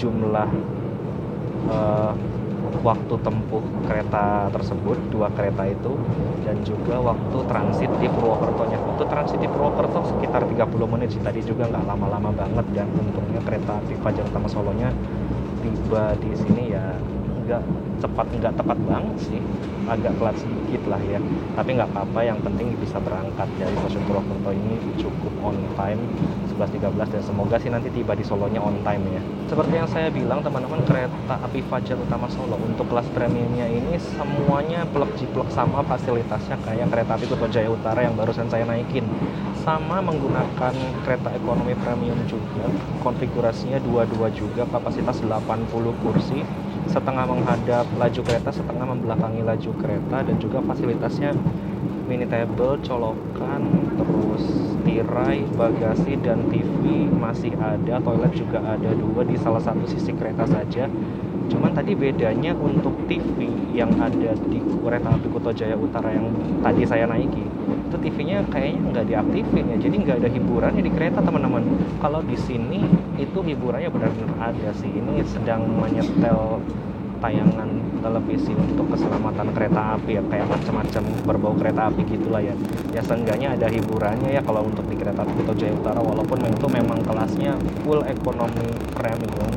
jumlah waktu tempuh kereta tersebut, dua kereta itu, dan juga waktu transit di Purwokerto-nya. Waktu transit di Purwokerto sekitar 30 menit sih, tadi juga nggak lama-lama banget, dan untungnya kereta api Fajar Utama Solonya tiba di sini ya nggak tepat banget sih, agak telat sedikit lah ya, tapi nggak apa-apa, yang penting bisa berangkat dari stasiun Purwokerto ini cukup on time 11:13 dan semoga sih nanti tiba di Solonya on time ya. Seperti yang saya bilang teman-teman, kereta api Fajar Utama Solo untuk kelas premiumnya ini semuanya plek-jiplek sama fasilitasnya kayak kereta api Kuto Jaya Utara yang barusan saya naikin, sama menggunakan kereta ekonomi premium juga, konfigurasinya 22 juga, kapasitas 80 kursi, setengah menghadap laju kereta, setengah membelakangi laju kereta, dan juga fasilitasnya mini table, colokan, terus tirai, bagasi, dan TV masih ada, toilet juga ada 2 di salah satu sisi kereta saja. Cuman tadi bedanya untuk TV yang ada di kereta api Kuto Jaya Utara yang tadi saya naiki, itu TV-nya kayaknya nggak diaktifin ya, jadi nggak ada hiburannya di kereta teman-teman. Kalau di sini itu hiburannya benar-benar ada sih. Ini sedang menyetel tayangan televisi untuk keselamatan kereta api ya, kayak macam-macam berbau kereta api gitulah ya. Ya seenggaknya ada hiburannya ya kalau untuk di kereta api Kuto Jaya Utara, walaupun itu memang kelasnya full ekonomi premium,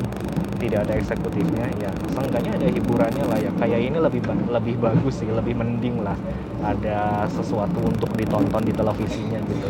tidak ada eksekutifnya ya, seenggaknya ada hiburannya lah ya. Kayak ini lebih bagus sih, lebih mending lah, ada sesuatu untuk ditonton di televisinya gitu.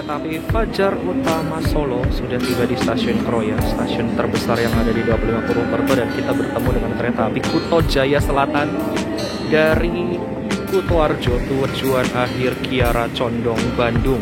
Tapi Fajar Utama Solo sudah tiba di stasiun Kroya, stasiun terbesar yang ada di 25 Purwokerto, dan kita bertemu dengan kereta api Kuto Jaya Selatan dari Kutoarjo tujuan akhir Kiara Condong, Bandung.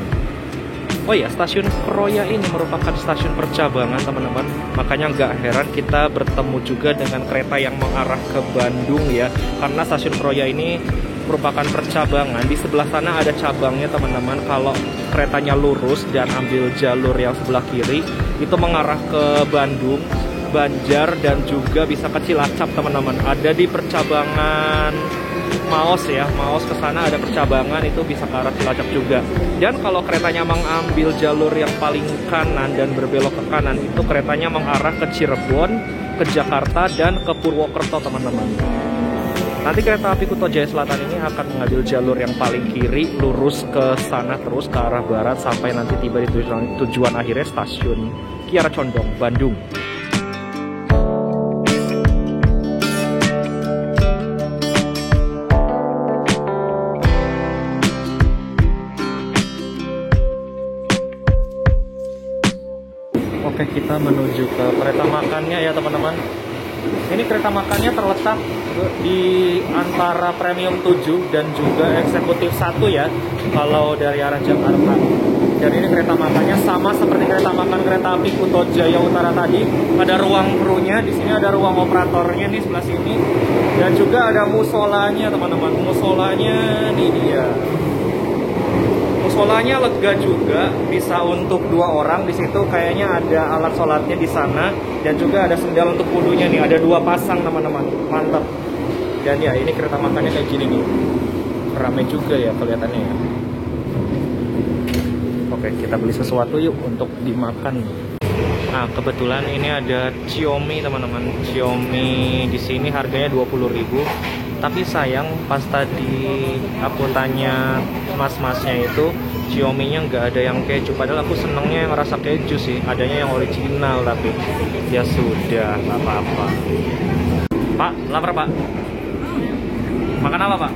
Oh ya, stasiun Kroya ini merupakan stasiun percabangan teman-teman, makanya nggak heran kita bertemu juga dengan kereta yang mengarah ke Bandung ya, karena stasiun Kroya ini merupakan percabangan. Di sebelah sana ada cabangnya teman-teman. Kalau keretanya lurus dan ambil jalur yang sebelah kiri, itu mengarah ke Bandung, Banjar, dan juga bisa ke Cilacap teman-teman. Ada di percabangan Maos ya, Maos ke sana ada percabangan, itu bisa ke arah Cilacap juga. Dan kalau keretanya mengambil jalur yang paling kanan dan berbelok ke kanan, itu keretanya mengarah ke Cirebon ke Jakarta dan ke Purwokerto teman-teman. Nanti kereta api Kuto Jaya Selatan ini akan mengambil jalur yang paling kiri, lurus ke sana terus ke arah barat sampai nanti tiba di tujuan akhirnya stasiun Kiara Condong, Bandung. Oke, kita menuju ke kereta makannya ya teman-teman. Ini kereta makannya terletak di antara Premium 7 dan juga Eksekutif 1 ya, kalau dari arah Jakarta. Dan ini kereta makannya sama seperti kereta makan kereta api Kuto Jaya Utara tadi. Ada ruang krunya, di sini ada ruang operatornya nih sebelah sini. Dan juga ada musolanya teman-teman. Musolanya nih dia. Musolanya lega juga, bisa untuk 2 orang di situ. Kayaknya ada alat sholatnya di sana dan juga ada sendal untuk wudhunya nih. Ada 2 pasang teman-teman, mantap. Dan ya ini kereta makannya kayak gini nih, ramai juga ya kelihatannya ya. Oke, kita beli sesuatu yuk untuk dimakan. Nah kebetulan ini ada Xiaomi teman-teman. Xiaomi di sini harganya 20.000. Tapi sayang pas tadi aku tanya mas-masnya itu Xiaomi-nya nggak ada yang keju. Padahal aku senengnya yang rasa keju sih. Adanya yang original tapi ya sudah nggak apa-apa. Pak, lapar Pak? Makan apa Pak?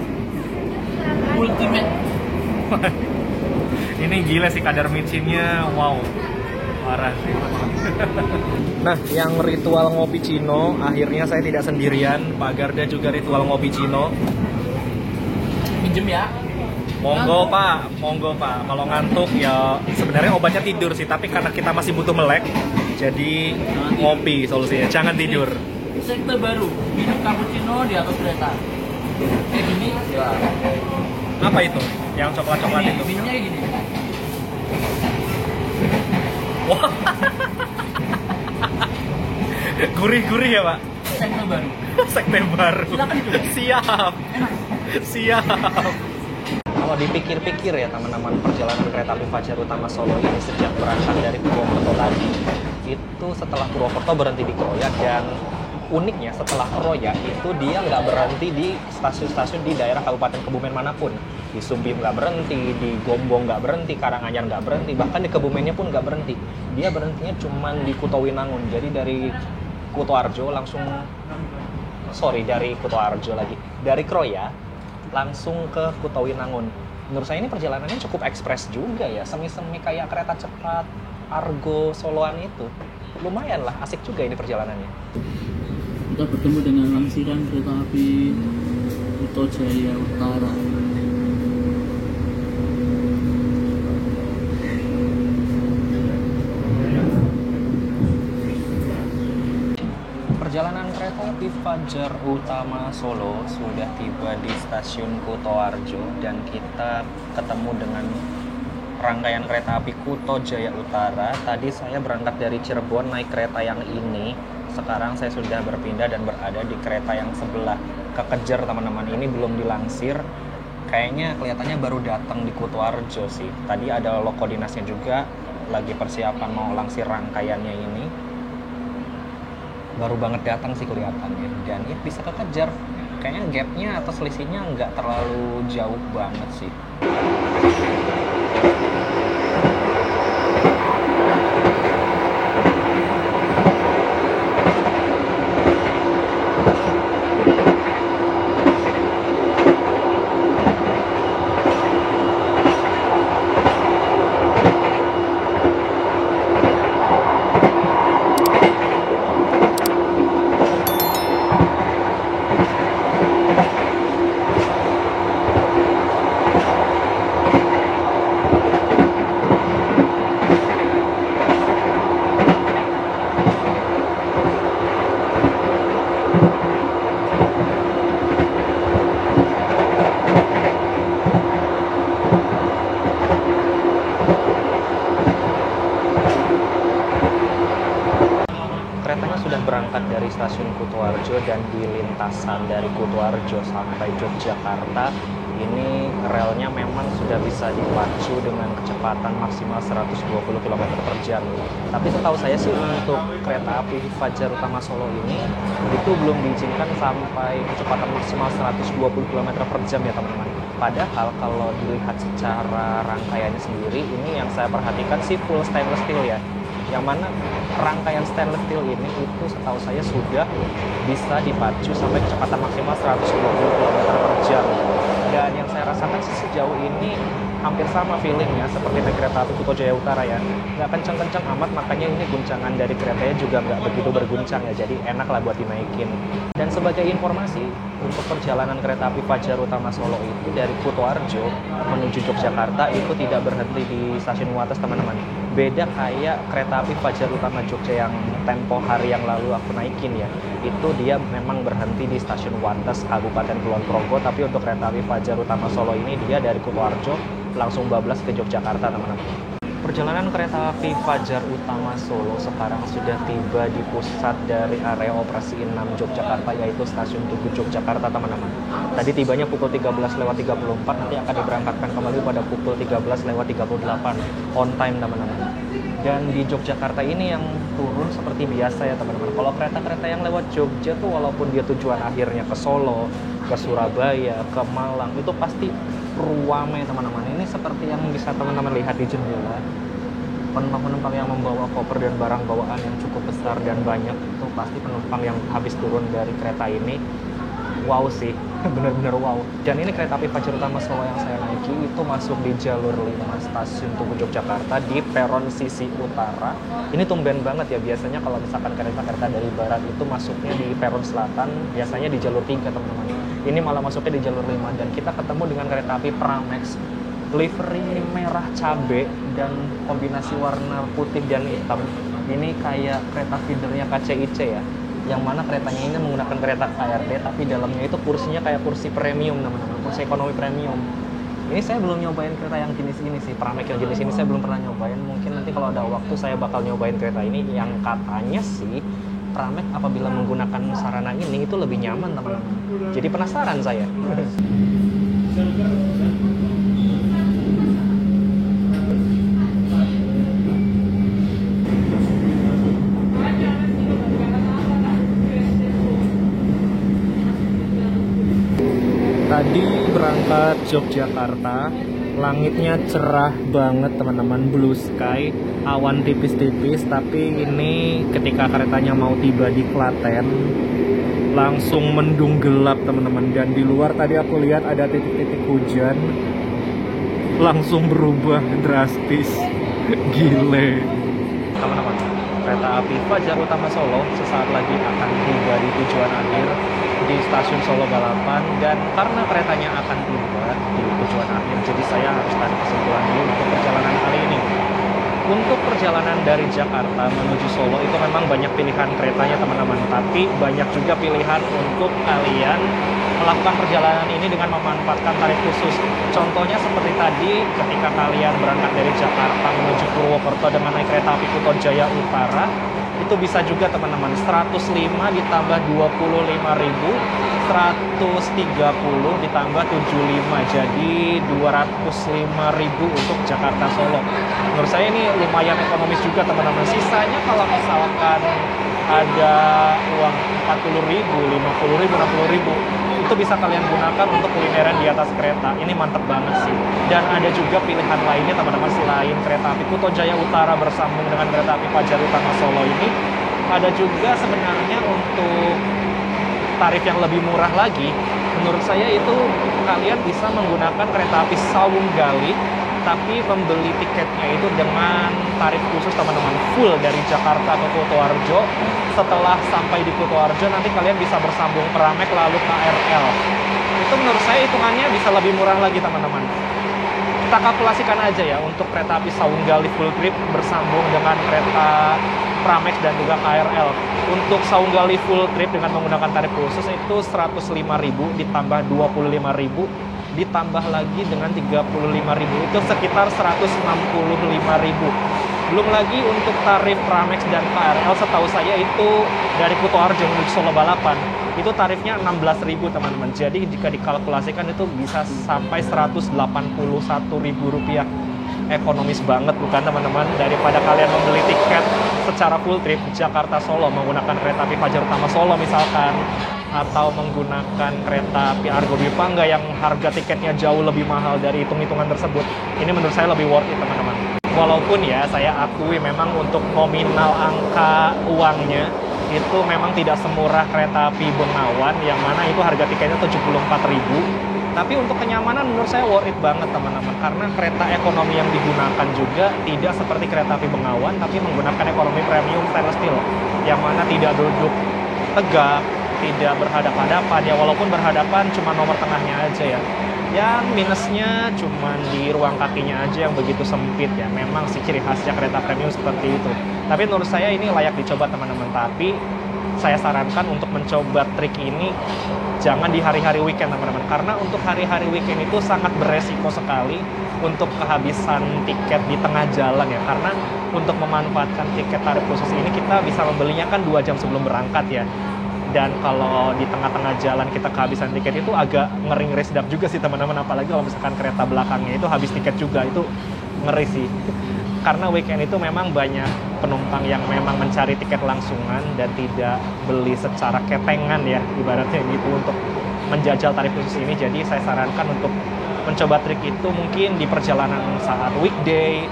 Ultimate. Ini gila sih kadar micinnya, wow. Parah sih. Nah, yang ritual ngopi Cino, akhirnya saya tidak sendirian. Pak Garda juga ritual ngopi Cino. Minjem ya. Monggo Pak, monggo Pak. Kalau ngantuk ya sebenarnya obatnya tidur sih, tapi karena kita masih butuh melek, jadi ngopi solusinya. Jangan tidur. Sekte baru, minum cappuccino di atas kereta. Kayak gini, ya. Apa itu? Yang coklat-coklat itu? Minumnya kayak gini. Wah. Gurih-gurih ya Pak? Sekte baru. Sekte baru. Silakan dicoba. Siap. Enak. Siap. Kalau dipikir-pikir ya teman-teman, perjalanan kereta api Fajar Utama Solo ini sejak berangkat dari Purwokerto tadi, itu setelah Purwokerto berhenti di Kroya, dan uniknya setelah Kroya itu dia nggak berhenti di stasiun-stasiun di daerah Kabupaten Kebumen manapun. Di Sumbing nggak berhenti, di Gombong nggak berhenti, Karanganyar nggak berhenti, bahkan di Kebumennya pun nggak berhenti. Dia berhentinya cuma di Kutowinangun. Jadi dari Kutoarjo langsung, dari Kutoarjo lagi, dari Kroya langsung ke Kutowinangun. Menurut saya ini perjalanannya cukup ekspres juga ya, semi-semi kayak kereta cepat Argo Soloan itu. Lumayan lah, asik juga ini perjalanannya. Kita bertemu dengan langsiran kereta api Kuto Jaya Utara. Perjalanan kereta api Fajar Utama Solo sudah tiba di stasiun Kutoarjo dan kita ketemu dengan rangkaian kereta api Kuto Jaya Utara. Tadi saya berangkat dari Cirebon naik kereta yang ini. Sekarang saya sudah berpindah dan berada di kereta yang sebelah. Kekejar teman-teman, ini belum dilangsir. Kayaknya kelihatannya baru datang di Kutoarjo sih. Tadi ada loko dinasnya juga lagi persiapan mau langsir rangkaiannya ini. Baru banget datang sih kelihatannya, dan itu bisa kekejar. Kayaknya gapnya atau selisihnya nggak terlalu jauh banget sih. Keretanya sudah berangkat dari stasiun Kutoarjo dan di lintasan dari Kutoarjo sampai Yogyakarta ini relnya memang sudah bisa dipacu dengan kecepatan maksimal 120 km per jam. Tapi setahu saya sih untuk kereta api Fajar Utama Solo ini itu belum diizinkan sampai kecepatan maksimal 120 km per jam ya teman-teman. Padahal kalau dilihat secara rangkaiannya sendiri, ini yang saya perhatikan sih full stainless steel ya. Yang mana rangkaian stainless steel ini itu setahu saya sudah bisa dipacu sampai kecepatan maksimal 120 km per jam. Dan yang saya rasakan sih sejauh ini hampir sama feelingnya seperti naik kereta api Kuto Jaya Utara ya. Nggak kenceng-kenceng amat, makanya ini guncangan dari keretanya juga nggak begitu berguncang ya. Jadi enak lah buat dinaikin. Dan sebagai informasi, untuk perjalanan kereta api Fajar Utama Solo itu dari Kutoarjo menuju Yogyakarta itu tidak berhenti di stasiun Wates teman-teman. Beda kayak kereta api Fajar Utama Jogja yang tempo hari yang lalu aku naikin ya. Itu dia memang berhenti di stasiun Wates Kabupaten Kulon Progo. Tapi untuk kereta api Fajar Utama Solo ini dia dari Kutoarjo langsung bablas ke Yogyakarta teman-teman. Perjalanan kereta api Fajar Utama Solo sekarang sudah tiba di pusat dari area operasi 6 Yogyakarta, yaitu stasiun Tugu Yogyakarta teman-teman. Tadi tibanya pukul 13.34, nanti akan diberangkatkan kembali pada pukul 13.38 on time teman-teman. Dan di Yogyakarta ini yang turun seperti biasa ya teman-teman. Kalau kereta-kereta yang lewat Jogja tuh walaupun dia tujuan akhirnya ke Solo, ke Surabaya, ke Malang, itu pasti ruame teman-teman. Ini seperti yang bisa teman-teman lihat di jendela. Penumpang-penumpang yang membawa koper dan barang bawaan yang cukup besar dan banyak itu pasti penumpang yang habis turun dari kereta ini. Wow sih, bener-bener wow. Dan ini kereta api Fajar Utama Solo yang saya naiki itu masuk di jalur 5 stasiun Tugu Yogyakarta di peron sisi utara. Ini tumben banget ya, biasanya kalau misalkan kereta-kereta dari barat itu masuknya di peron selatan, biasanya di jalur 3 teman-teman. Ini malah masuknya di jalur 5 dan kita ketemu dengan kereta api Pramex livery merah cabe dan kombinasi warna putih dan hitam. Ini kayak kereta feedernya KCIC ya, yang mana keretanya ini menggunakan kereta KRD tapi dalamnya itu kursinya kayak kursi premium teman-teman, kursi ekonomi premium. Ini saya belum nyobain kereta yang jenis ini sih, Pramex yang jenis ini saya belum pernah nyobain. Mungkin nanti kalau ada waktu saya bakal nyobain kereta ini yang katanya sih Pramex apabila menggunakan sarana ini itu lebih nyaman teman-teman. Jadi penasaran saya. Tadi berangkat Yogyakarta, langitnya cerah banget teman-teman, blue sky, awan tipis-tipis. Tapi ini ketika keretanya mau tiba di Klaten, langsung mendung gelap teman-teman. Dan di luar tadi aku lihat ada titik-titik hujan, langsung berubah drastis. Gile teman-teman, kereta api Fajar Utama Solo sesaat lagi akan tiba di tujuan akhir di stasiun Solo Balapan. Dan karena keretanya akan tiba di tujuan akhir, jadi saya harus tarik kesimpulan dulu untuk perjalanan kali ini. Untuk perjalanan dari Jakarta menuju Solo itu memang banyak pilihan keretanya teman-teman, tapi banyak juga pilihan untuk kalian melakukan perjalanan ini dengan memanfaatkan tarif khusus. Contohnya seperti tadi ketika kalian berangkat dari Jakarta menuju Purwokerto dengan naik kereta api Kuto Jaya Utara, itu bisa juga teman-teman, 105 ditambah 25.000, 130 ditambah 75, jadi 205.000 untuk Jakarta Solo. Menurut saya ini lumayan ekonomis juga teman-teman. Sisanya kalau misalkan ada uang 40.000, 50.000, 60.000, itu bisa kalian gunakan untuk kulineran di atas kereta. Ini mantep banget sih. Dan ada juga pilihan lainnya teman-teman, selain kereta api Kuto Jaya Utara bersambung dengan kereta api Fajar Utama Solo ini, ada juga sebenarnya untuk tarif yang lebih murah lagi. Menurut saya itu kalian bisa menggunakan kereta api Sawung Gali, tapi membeli tiketnya itu dengan tarif khusus teman-teman, full dari Jakarta ke Kutoarjo. Setelah sampai di Kutoarjo nanti kalian bisa bersambung Pramex lalu KRL. Itu menurut saya hitungannya bisa lebih murah lagi teman-teman. Kita kalkulasikan aja ya, untuk kereta api Sawung Gali full trip bersambung dengan kereta Pramex dan juga KRL. Untuk Sawung Gali full trip dengan menggunakan tarif khusus itu 105.000 ditambah 25.000 ditambah lagi dengan 35.000, itu sekitar 165.000. Belum lagi untuk tarif Pramex dan KRL, setahu saya itu dari Kutoarjo menuju Solo Balapan itu tarifnya 16.000 teman-teman. Jadi jika dikalkulasikan itu bisa sampai 181.000 rupiah. Ekonomis banget bukan teman-teman, daripada kalian membeli tiket secara full trip Jakarta Solo menggunakan kereta api Fajar Utama Solo misalkan, atau menggunakan kereta api Argo Dwi Pangga yang harga tiketnya jauh lebih mahal dari hitung-hitungan tersebut. Ini menurut saya lebih worth it teman-teman. Walaupun ya saya akui memang untuk nominal angka uangnya itu memang tidak semurah kereta api Bengawan yang mana itu harga tiketnya 74.000. Tapi untuk kenyamanan menurut saya worth it banget teman-teman, karena kereta ekonomi yang digunakan juga tidak seperti kereta api Bengawan, tapi menggunakan ekonomi premium stainless steel yang mana tidak duduk tegak, tidak berhadapan-hadapan ya, walaupun berhadapan cuma nomor tengahnya aja ya. Yang minusnya cuma di ruang kakinya aja yang begitu sempit ya. Memang sih ciri khasnya kereta premium seperti itu. Tapi menurut saya ini layak dicoba teman-teman. Tapi saya sarankan untuk mencoba trik ini jangan di hari-hari weekend teman-teman. Karena untuk hari-hari weekend itu sangat beresiko sekali untuk kehabisan tiket di tengah jalan ya. Karena untuk memanfaatkan tiket tarif khusus ini kita bisa membelinya kan 2 jam sebelum berangkat ya. Dan kalau di tengah-tengah jalan kita kehabisan tiket itu agak ngeri-ngeri sedap juga sih teman-teman. Apalagi kalau misalkan kereta belakangnya itu habis tiket juga, itu ngeri sih. Karena weekend itu memang banyak penumpang yang memang mencari tiket langsungan dan tidak beli secara ketengan ya, ibaratnya gitu, untuk menjajal tarif khusus ini. Jadi saya sarankan untuk mencoba trik itu mungkin di perjalanan saat weekday,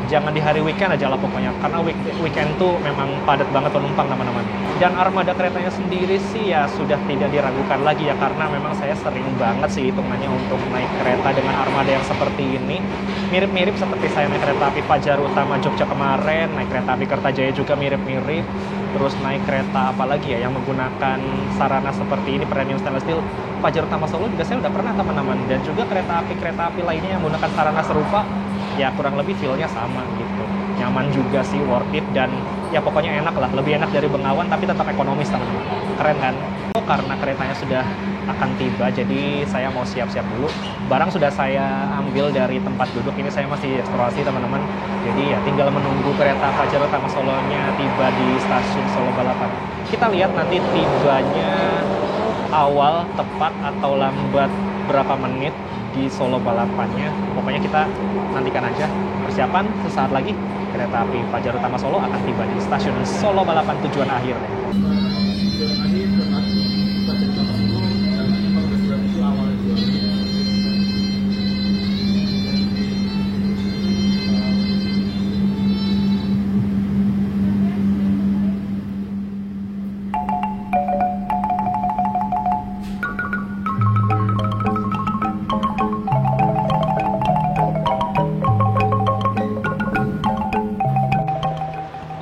jangan di hari weekend aja lah pokoknya, karena weekend tuh memang padat banget penumpang teman-teman. Dan armada keretanya sendiri sih ya sudah tidak diragukan lagi ya, karena memang saya sering banget sih hitungannya untuk naik kereta dengan armada yang seperti ini. Mirip-mirip seperti saya naik kereta api Fajar Utama Jogja kemarin, naik kereta api Kertajaya juga mirip-mirip. Terus naik kereta apa lagi ya yang menggunakan sarana seperti ini premium stainless steel Fajar Utama Solo juga saya udah pernah teman-teman. Dan juga kereta api lainnya yang menggunakan sarana serupa ya kurang lebih feel-nya sama gitu. Nyaman juga sih, worth it, dan ya pokoknya enak lah, lebih enak dari Bengawan tapi tetap ekonomis teman-teman. Keren kan? Karena keretanya sudah akan tiba, jadi saya mau siap-siap dulu. Barang sudah saya ambil dari tempat duduk, ini saya masih eksplorasi teman-teman. Jadi ya tinggal menunggu kereta Fajar Utama Solonya tiba di stasiun Solo Balapan. Kita lihat nanti tibanya awal, tepat, atau lambat berapa menit di Solo Balapannya. Pokoknya kita nantikan aja. Persiapan sesaat lagi kereta api Fajar Utama Solo akan tiba di stasiun Solo Balapan tujuan akhir.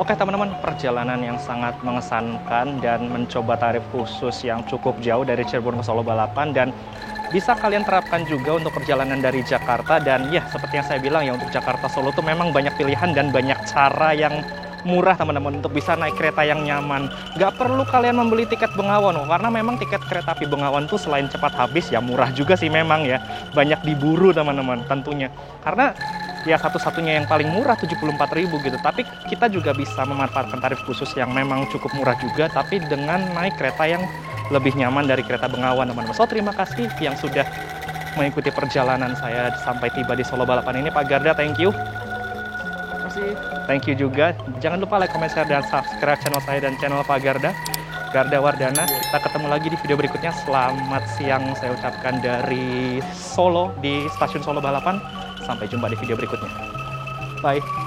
Oke teman-teman, perjalanan yang sangat mengesankan dan mencoba tarif khusus yang cukup jauh dari Cirebon ke Solo Balapan, dan bisa kalian terapkan juga untuk perjalanan dari Jakarta. Dan ya seperti yang saya bilang ya, untuk Jakarta Solo tuh memang banyak pilihan dan banyak cara yang murah teman-teman untuk bisa naik kereta yang nyaman. Gak perlu kalian membeli tiket Bengawan, karena memang tiket kereta api Bengawan tuh selain cepat habis ya murah juga sih memang ya. Banyak diburu teman-teman tentunya, karena ya satu-satunya yang paling murah 74.000 gitu. Tapi kita juga bisa memanfaatkan tarif khusus yang memang cukup murah juga, tapi dengan naik kereta yang lebih nyaman dari kereta Bengawan teman-teman. So terima kasih yang sudah mengikuti perjalanan saya sampai tiba di Solo Balapan ini. Pak Garda, thank you. Thank you juga. Jangan lupa like, comment, share, dan subscribe channel saya dan channel Pak Garda, Garda Wardana. Kita ketemu lagi di video berikutnya. Selamat siang saya ucapkan dari Solo, di stasiun Solo Balapan. Sampai jumpa di video berikutnya. Bye.